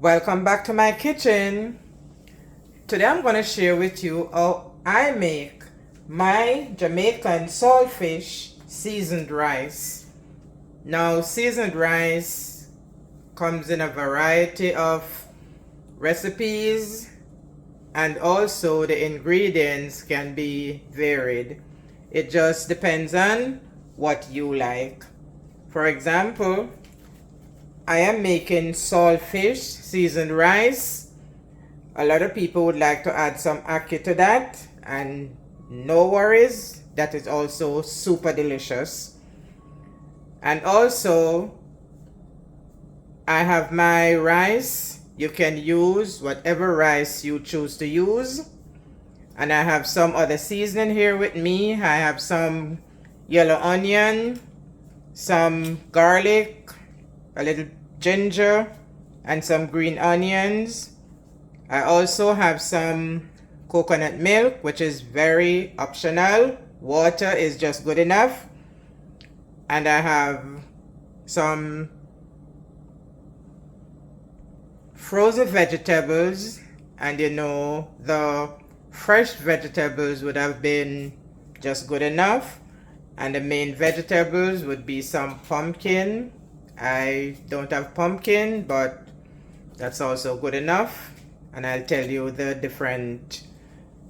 Welcome back to my kitchen. Today I'm going to share with you how I make my Jamaican Saltfish Seasoned Rice. Now, seasoned rice comes in a variety of recipes, and also the ingredients can be varied. It just depends on what you like. For example, I am making saltfish seasoned rice. A lot of people would like to add some ackee to that, and no worries, that is also super delicious. And also, I have my rice. You can use whatever rice you choose to use. And I have some other seasoning here with me. I have some yellow onion, some garlic, a little ginger, and some green onions. I also have some coconut milk, which is very optional. Water is just good enough. And I have some frozen vegetables, and the fresh vegetables would have been just good enough. And the main vegetables would be some pumpkin. I don't have pumpkin, but that's also good enough. And I'll tell you the different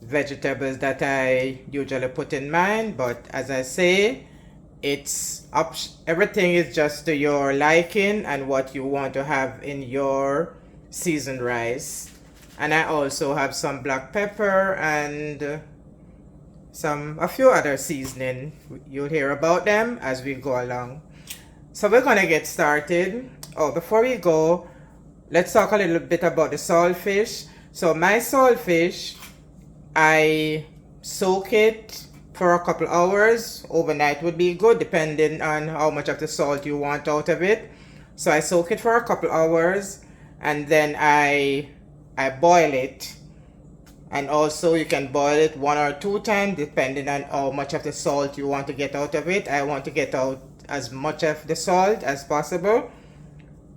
vegetables that I usually put in mine. But as I say, everything is just to your liking and what you want to have in your seasoned rice. And I also have some black pepper and a few other seasoning. You'll hear about them as we go along. So we're gonna get started. Oh, before we go, let's talk a little bit about the saltfish. So my saltfish, I soak it for a couple hours. Overnight would be good, depending on how much of the salt you want out of it. So I soak it for a couple hours, and then I boil it. And also you can boil it 1 or 2 times, depending on how much of the salt you want to get out of it. I want to get out as much of the salt as possible.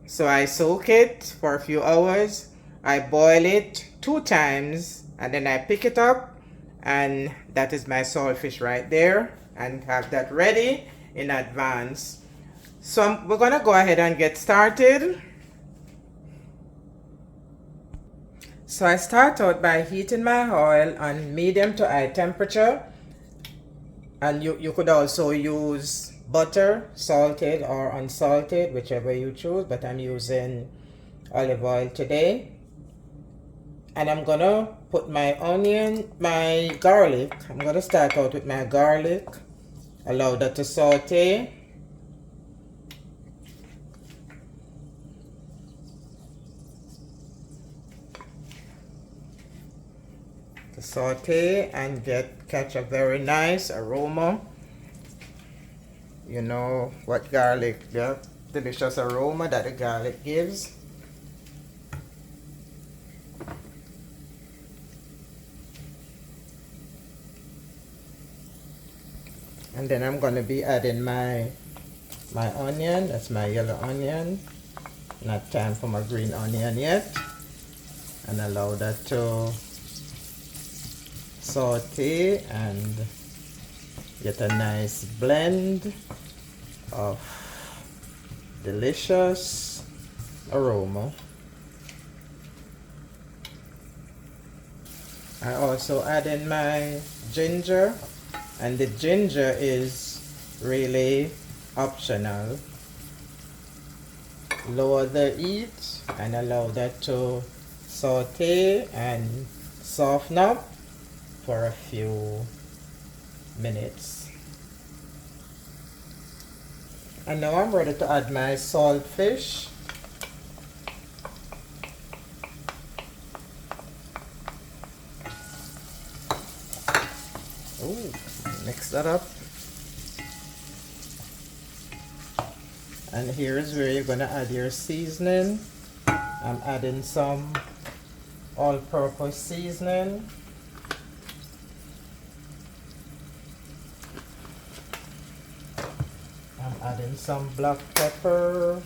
So I soak it for a few hours. I boil it 2 times, and then I pick it up, and that is my saltfish right there, and have that ready in advance. So we're gonna go ahead and get started. So I start out by heating my oil on medium to high temperature, and you could also use butter, salted or unsalted, whichever you choose, but I'm using olive oil today. And I'm gonna put my garlic. I'm gonna start out with my garlic, allow that to saute. To saute and catch a very nice aroma. You know what garlic, the delicious aroma that the garlic gives. And then I'm gonna be adding my onion. That's my yellow onion. Not time for my green onion yet. And allow that to saute and get a nice blend of delicious aroma. I also add in my ginger, and the ginger is really optional. Lower the heat and allow that to saute and soften up for a few minutes. And now I'm ready to add my saltfish. Ooh, mix that up. And here's where you're gonna add your seasoning. I'm adding some all-purpose seasoning. I'm adding some black pepper.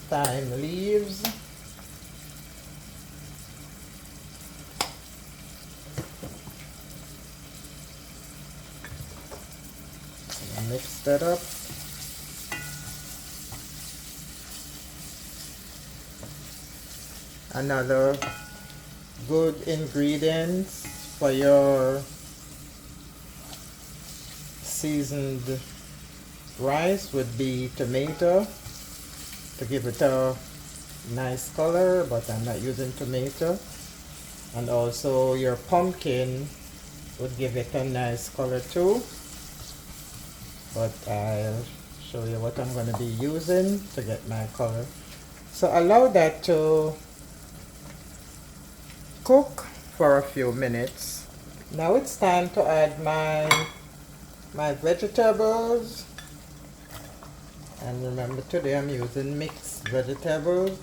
thyme leaves. Mix that up. Another good ingredients for your seasoned rice would be tomato to give it a nice color, but I'm not using tomato. And also your pumpkin would give it a nice color too, but I'll show you what I'm going to be using to get my color. So allow that to cook for a few minutes. Now it's time to add my vegetables. And remember, today I'm using mixed vegetables.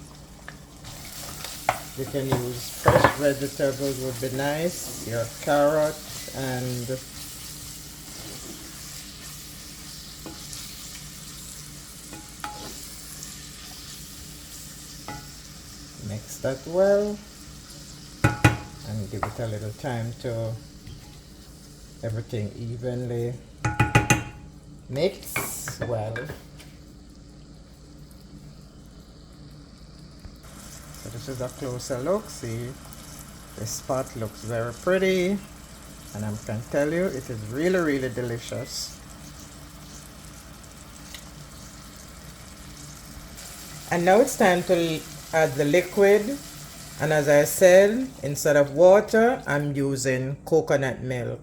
You can use fresh vegetables, would be nice. Your carrot and mix that well and give it a little time to everything evenly mix well. So this is a closer look. See, this pot looks very pretty, and I can tell you it is really delicious. And now it's time to add the liquid, and as I said, instead of water I'm using coconut milk,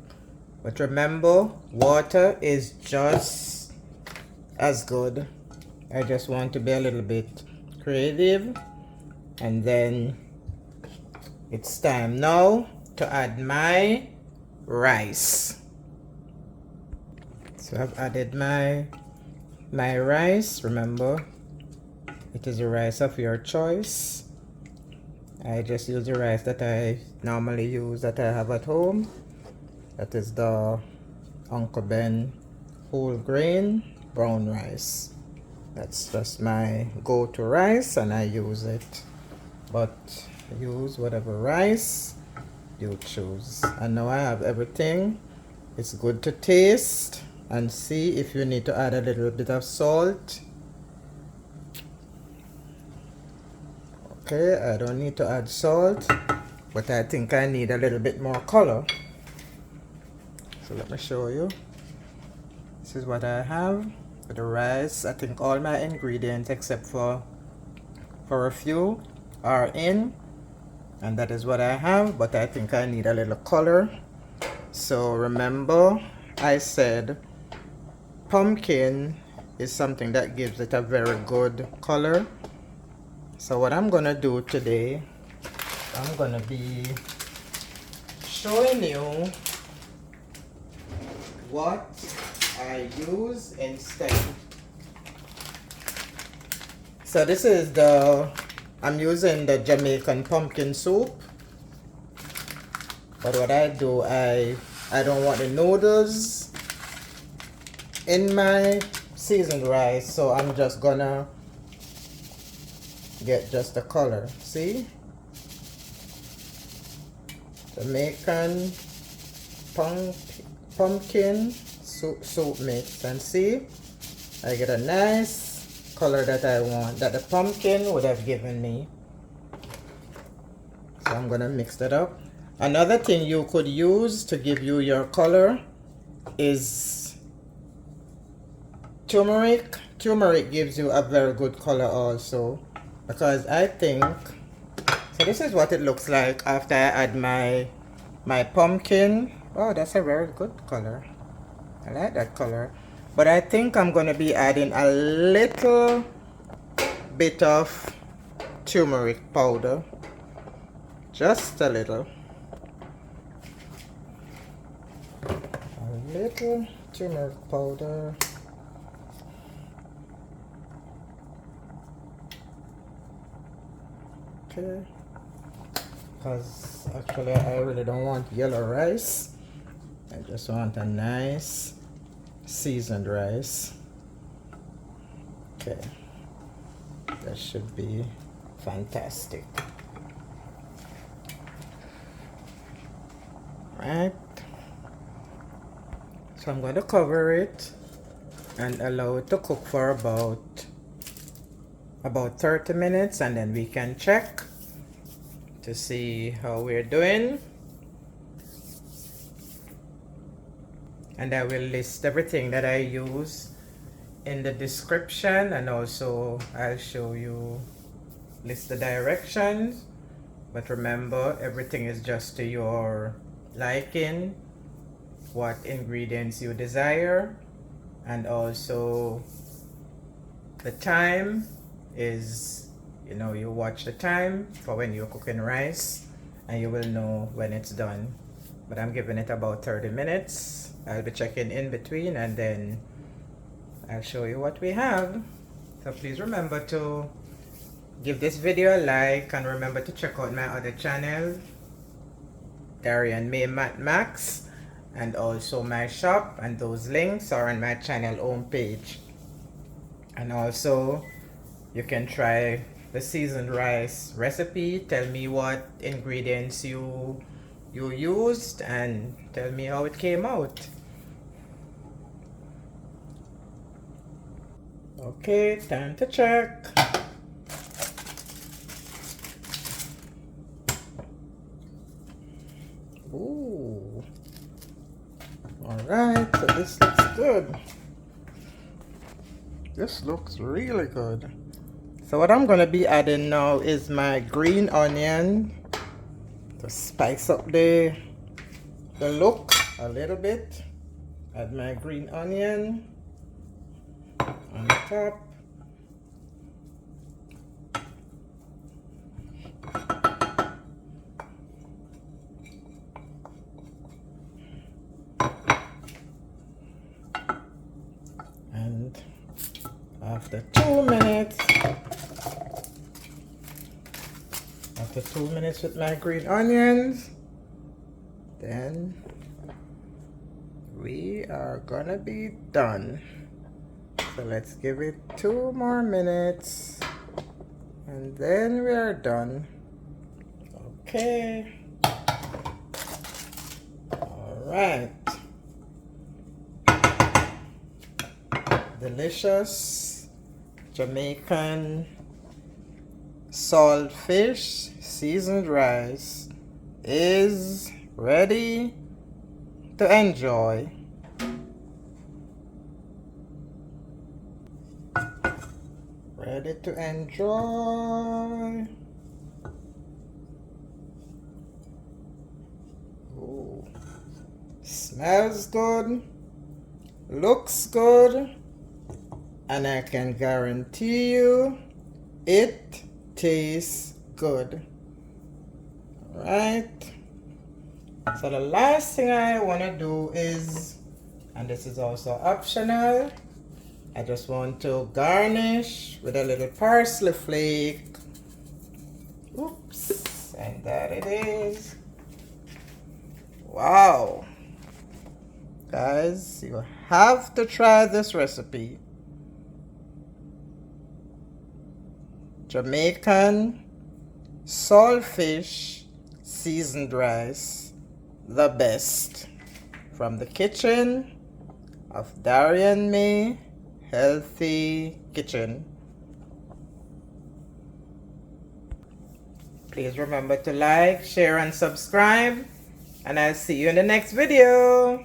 but remember, water is just as good. I just want to be a little bit creative. And then it's time now to add my rice. So I've added my rice. Remember, it is a rice of your choice. I just use the rice that I normally use, that I have at home. That is the Uncle Ben whole grain brown rice. That's just my go-to rice, and I use it. But use whatever rice you choose. And now I have everything. It's good to taste and see if you need to add a little bit of salt. Okay, I don't need to add salt, but I think I need a little bit more color. So let me show you. This is what I have for the rice. I think all my ingredients except for a few are in, and that is what I have, but I think I need a little color. So remember, I said pumpkin is something that gives it a very good color. So what I'm gonna do today, I'm gonna be showing you what I use instead. So this is I'm using the Jamaican pumpkin soup, but what I do, I don't want the noodles in my seasoned rice, so I'm just gonna get just the color. See, Jamaican pumpkin soup mix, and see, I get a nice color that I want, that the pumpkin would have given me. So I'm gonna mix that up. Another thing you could use to give you your color is turmeric. Turmeric gives you a very good color also, because I think, so this is what it looks like after I add my pumpkin. Oh, that's a very good color. I like that color. But I think I'm going to be adding a little bit of turmeric powder. Just a little. A little turmeric powder. Okay. Because actually I really don't want yellow rice. I just want a nice seasoned rice. Okay, that should be fantastic. Right, so I'm going to cover it and allow it to cook for about 30 minutes, and then we can check to see how we're doing. And I will list everything that I use in the description, and also I'll show you, list the directions. But remember, everything is just to your liking, what ingredients you desire, and also the time is, you know, you watch the time for when you're cooking rice and you will know when it's done. But I'm giving it about 30 minutes. I'll be checking in between, and then I'll show you what we have. So please remember to give this video a like, and remember to check out my other channel, Darrion Max, and also my shop, and those links are on my channel homepage. And also you can try the seasoned rice recipe. Tell me what ingredients you used and tell me how it came out. Okay, time to check. Ooh. Alright, so this looks good. This looks really good. So what I'm gonna be adding now is my green onion to spice up the look a little bit. Add my green onion on the top. And after 2 minutes, with my green onions, then we are gonna be done. So let's give it 2 more minutes and then we are done. Okay. All right. Delicious Jamaican saltfish seasoned rice is ready to enjoy. Ready to enjoy. Ooh. Smells good, looks good, and I can guarantee you it tastes good. Right? So the last thing I want to do is, and this is also optional, I just want to garnish with a little parsley flake. Oops, and that it is. Wow. Guys, you have to try this recipe. Jamaican saltfish seasoned rice, the best. From the kitchen of Darrion May Healthy Kitchen. Please remember to like, share, and subscribe, and I'll see you in the next video.